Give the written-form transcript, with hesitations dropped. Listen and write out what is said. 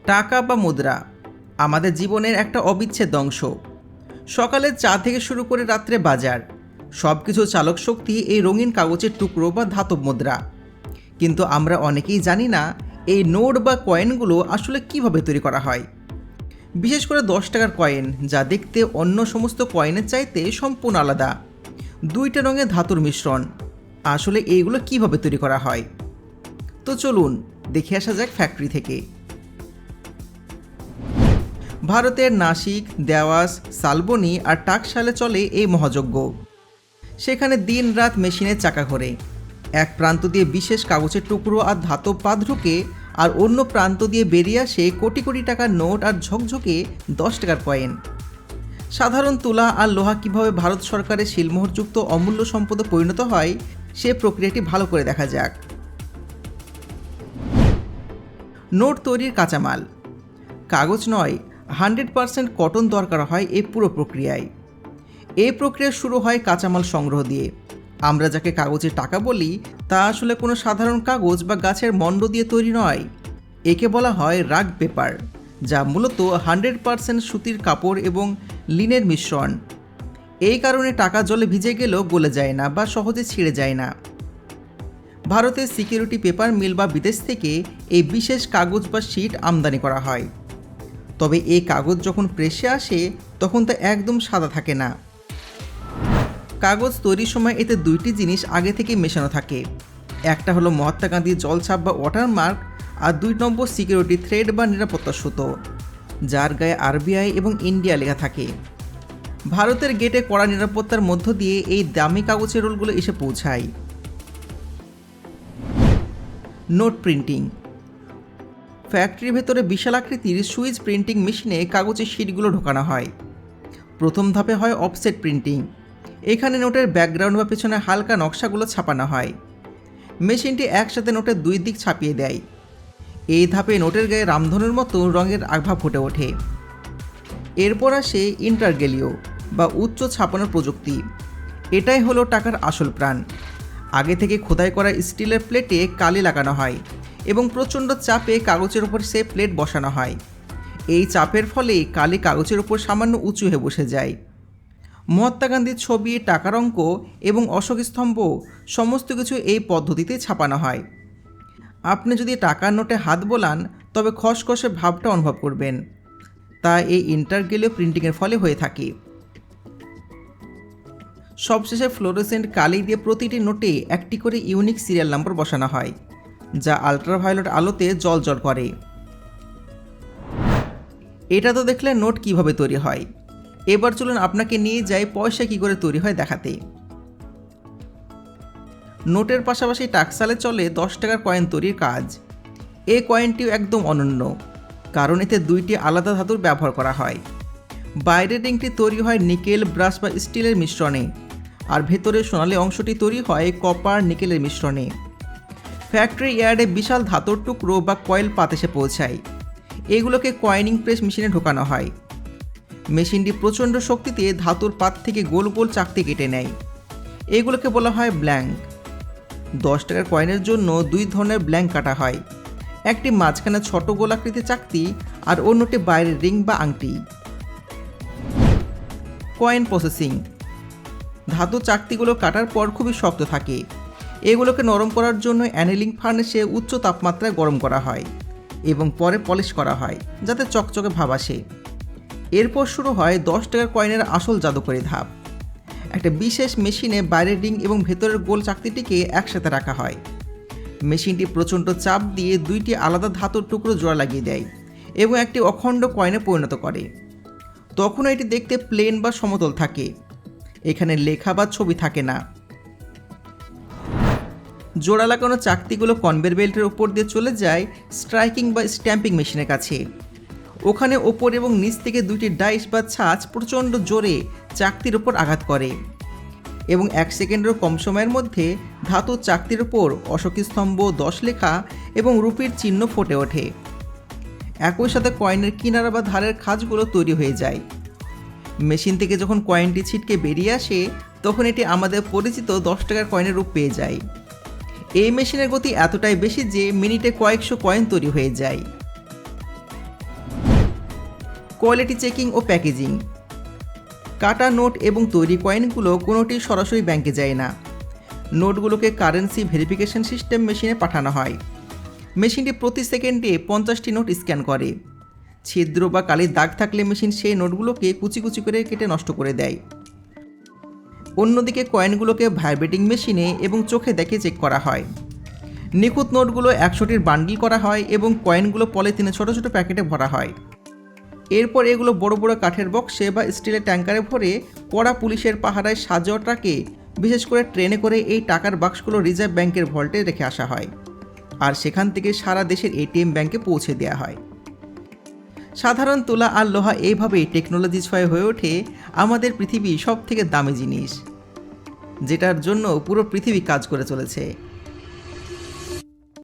টাকা বা মুদ্রা আমাদের জীবনের একটা অবিচ্ছেদ্য অংশ। সকালে চা থেকে শুরু করে রাত্রে বাজার, সব কিছু চালক শক্তি এই রঙিন কাগজের টুকরো বা ধাতব মুদ্রা। কিন্তু আমরা অনেকেই জানি না এই নোট বা কয়েনগুলো আসলে কিভাবে তৈরি করা হয়। বিশেষ করে 10 টাকার কয়েন, যা দেখতে অন্য সমস্ত কয়েনের চাইতে সম্পূর্ণ আলাদা। দুইটা রঙের ধাতুর মিশ্রণ। আসলে এইগুলো কিভাবে তৈরি করা হয়, তো চলুন দেখে আসা যাক ফ্যাক্টরি থেকে। ভারতের নাসিক, দেওয়াস, শালবনী আর টাকশালে চলে এই মহাযজ্ঞ। সেখানে দিন রাত মেশিনের চাকা ঘোরে। এক প্রান্ত দিয়ে বিশেষ কাগজের টুকরো আর ধাতব পাত ঢুকে, আর অন্য প্রান্ত দিয়ে বেরিয়ে আসে কোটি কোটি টাকার নোট আর ঝকঝকে 10 টাকার কয়েন। সাধারণ তুলা আর লোহা কীভাবে ভারত সরকারের শিলমোহরযুক্ত অমূল্য সম্পদে পরিণত হয়, সে প্রক্রিয়াটি ভালো করে দেখা যাক। নোট তৈরির কাঁচামাল কাগজ নয়, 100% কটন দরকার হয় এই পুরো প্রক্রিয়ায়। এই প্রক্রিয়া শুরু হয় কাঁচামাল সংগ্রহ দিয়ে। আমরা যাকে কাগজের টাকা বলি, তা আসলে কোনো সাধারণ কাগজ বা গাছের মণ্ড দিয়ে তৈরি নয়। একে বলা হয় রাগ পেপার, যা মূলত 100% সুতির কাপড় এবং লিনের মিশ্রণ। এই কারণে টাকা জলে ভিজে গেলেও গলে যায় না বা সহজে ছিঁড়ে যায় না। ভারতের সিকিউরিটি পেপার মিল বা বিদেশ থেকে এই বিশেষ কাগজ বা শিট আমদানি করা হয়। তবে এই কাগজ যখন প্রেসে আসে, তখন তা একদম সাদা থাকে না। কাগজ তৈরির সময় এতে দুইটি জিনিস আগে থেকে মেশানো থাকে। একটা হলো মহাত্মা গান্ধীর জলছাপ বা ওয়াটারমার্ক, আর 2 নম্বর সিকিউরিটি থ্রেড বা নিরাপত্তা সুতো, যার গায়ে আরবিআই এবং ইন্ডিয়া লেখা থাকে। ভারতের গেটে কড়া নিরাপত্তার মধ্য দিয়ে এই দামি কাগজের রোলগুলো এসে পৌঁছায়। নোট প্রিন্টিং ফ্যাক্টরির ভেতরে বিশাল আকৃতির সুইচ প্রিন্টিং মেশিনে কাগজের শিটগুলো ঢোকানো হয়। প্রথম ধাপে হয় অফসেট প্রিন্টিং। এখানে নোটের ব্যাকগ্রাউন্ড বা পেছনে হালকা নকশাগুলো ছাপানো হয়। মেশিনটি একসাথে নোটের দুই দিক ছাপিয়ে দেয়। এই ধাপে নোটের গায়ে রামধনুর মতো রঙের আভা ফুটে ওঠে। এরপর আসে ইন্টারগেলিও বা উচ্চ ছাপানোর প্রযুক্তি। এটাই হলো টাকার আসল প্রাণ। আগে থেকে খোদাই করা স্টিলের প্লেটে কালি লাগানো হয় এবং প্রচণ্ড চাপে কাগজের উপর সে প্লেট বসানো হয়। এই চাপের ফলে কালি কাগজের উপর সামান্য উঁচু হয়ে বসে যায়। মহাত্মা গান্ধীর ছবি, টাকার অঙ্ক এবং অশোক স্তম্ভ সমস্ত কিছু এই পদ্ধতিতে ছাপানো হয়। আপনি যদি টাকার নোটে হাত বোলান, তবে খসখসে ভাবটা অনুভব করবেন। তা এই ইন্টারগেলিও প্রিন্টিংয়ের ফলে হয়ে থাকে। সবশেষে ফ্লোরোসেন্ট কালি দিয়ে প্রতিটি নোটে একটি করে ইউনিক সিরিয়াল নাম্বার বসানো হয়, যা আল্ট্রাভায়োলেট আলোতে জ্বলজ্বল করে। এটা তো দেখলে নোট কিভাবে তৈরি হয়। এবার চলুন আপনাকে নিয়ে যাই পয়সা কী করে তৈরি হয় দেখাতে। নোটের পাশাপাশি টাকশালে চলে 10 টাকার কয়েন তৈরির কাজ। এই কয়েনটিও একদম অনন্য, কারণ এতে দুইটি আলাদা ধাতুর ব্যবহার করা হয়। বাইরের রিংটি তৈরি হয় নিকেল, ব্রাশ বা স্টিলের মিশ্রণে, আর ভেতরের সোনালী অংশটি তৈরি হয় কপার, নিকেলের মিশ্রণে। ফ্যাক্টরি ইয়ার্ডে বিশাল ধাতুর টুকরো বা কয়েল পাত এসে পৌঁছায়। এগুলোকে কয়েনিং প্রেস মেশিনে ঢোকানো হয়। মেশিনটি প্রচণ্ড শক্তিতে ধাতুর পাত থেকে গোল গোল চাকতি কেটে নেয়। এগুলোকে বলা হয় ব্ল্যাঙ্ক। 10 টাকার কয়েনের জন্য দুই ধরনের ব্ল্যাঙ্ক কাটা হয়, একটি মাঝখানে ছোট গোলাকৃতির চাকতি আর অন্যটি বাইরের রিং বা আংটি। কয়েন প্রসেসিং ধাতু চাকতিগুলো কাটার পর খুবই শক্ত থাকে। এগুলোকে নরম করার জন্য অ্যানেলিং ফার্নেসে উচ্চ তাপমাত্রায় গরম করা হয় এবং পরে পলিশ করা হয়, যাতে চকচকে ভাব আসে। এরপর শুরু হয় 10 টাকার কয়েনের আসল জাদুকরী ধাপ। একটা বিশেষ মেশিনে বাইরের রিং এবং ভেতরের গোল চাকতিটিকে একসাথে রাখা হয়। মেশিনটি প্রচণ্ড চাপ দিয়ে দুইটি আলাদা ধাতুর টুকরো জোড়া লাগিয়ে দেয় এবং একটি অখণ্ড কয়েনে পরিণত করে। তখন এটি দেখতে প্লেন বা সমতল থাকে। এখানে লেখা বা ছবি থাকে না। জোড়া লাগানো চাকতিগুলো কনভেয়ার বেল্টের উপর দিয়ে চলে যায় স্ট্রাইকিং বা স্ট্যাম্পিং মেশিনের কাছে। ওখানে ওপর এবং নিচ থেকে দুইটি ডাইস বা ছাঁচ প্রচণ্ড জোরে চাকতির উপর আঘাত করে এবং 1 সেকেন্ডেরও কম সময়ের মধ্যে ধাতুর চাকতির উপর অশোক স্তম্ভ, 10 লেখা এবং রুপির চিহ্ন ফুটে ওঠে। একই সাথে কয়েনের কিনারা বা ধারের খাঁজগুলো তৈরি হয়ে যায়। মেশিন থেকে যখন কয়েনটি ছিটকে বেরিয়ে আসে, তখন এটি আমাদের পরিচিত 10 টাকার কয়েনের রূপ পেয়ে যায়। এই মেশিনের গতি এতটাই বেশি যে মিনিটে কয়েকশো কয়েন তৈরি হয়ে যায়। কোয়ালিটি চেকিং ও প্যাকেজিং। কাটা নোট এবং তৈরি কয়েনগুলো কোনোটি সরাসরি ব্যাংকে যায় না। নোটগুলোকে কারেন্সি ভেরিফিকেশন সিস্টেম মেশিনে পাঠানো হয়। মেশিনটি প্রতি সেকেন্ডে 50টি নোট স্ক্যান করে। ছিদ্র বা কালির দাগ থাকলে মেশিন সেই নোটগুলোকে কুচি কুচি করে কেটে নষ্ট করে দেয়। অন্যদিকে কয়েনগুলোকে ভাইব্রেটিং মেশিনে এবং চোখে দেখে চেক করা হয়। নিখুঁত নোটগুলো 100টির বান্ডিল করা হয় এবং কয়েনগুলো পলিথিনে ছোট ছোট প্যাকেটে ভরা হয়। এরপর এগুলো বড় বড় কাঠের বক্সে বা স্টিলের ট্যাঙ্কারে ভরে কড়া পুলিশের পাহারায় সাজানো ট্রাকে, বিশেষ করে ট্রেনে করে এই টাকার বাক্সগুলো রিজার্ভ ব্যাংকের ভল্টে রেখে আসা হয়, আর সেখান থেকে সারা দেশের এটিএম ব্যাংকে পৌঁছে দেওয়া হয়। সাধারণ তুলা আর লোহা এইভাবেই টেকনোলজি ছোঁয়া হয়ে ওঠে আমাদের পৃথিবীর সবথেকে দামি জিনিস, যেটার জন্য পুরো পৃথিবী কাজ করে চলেছে।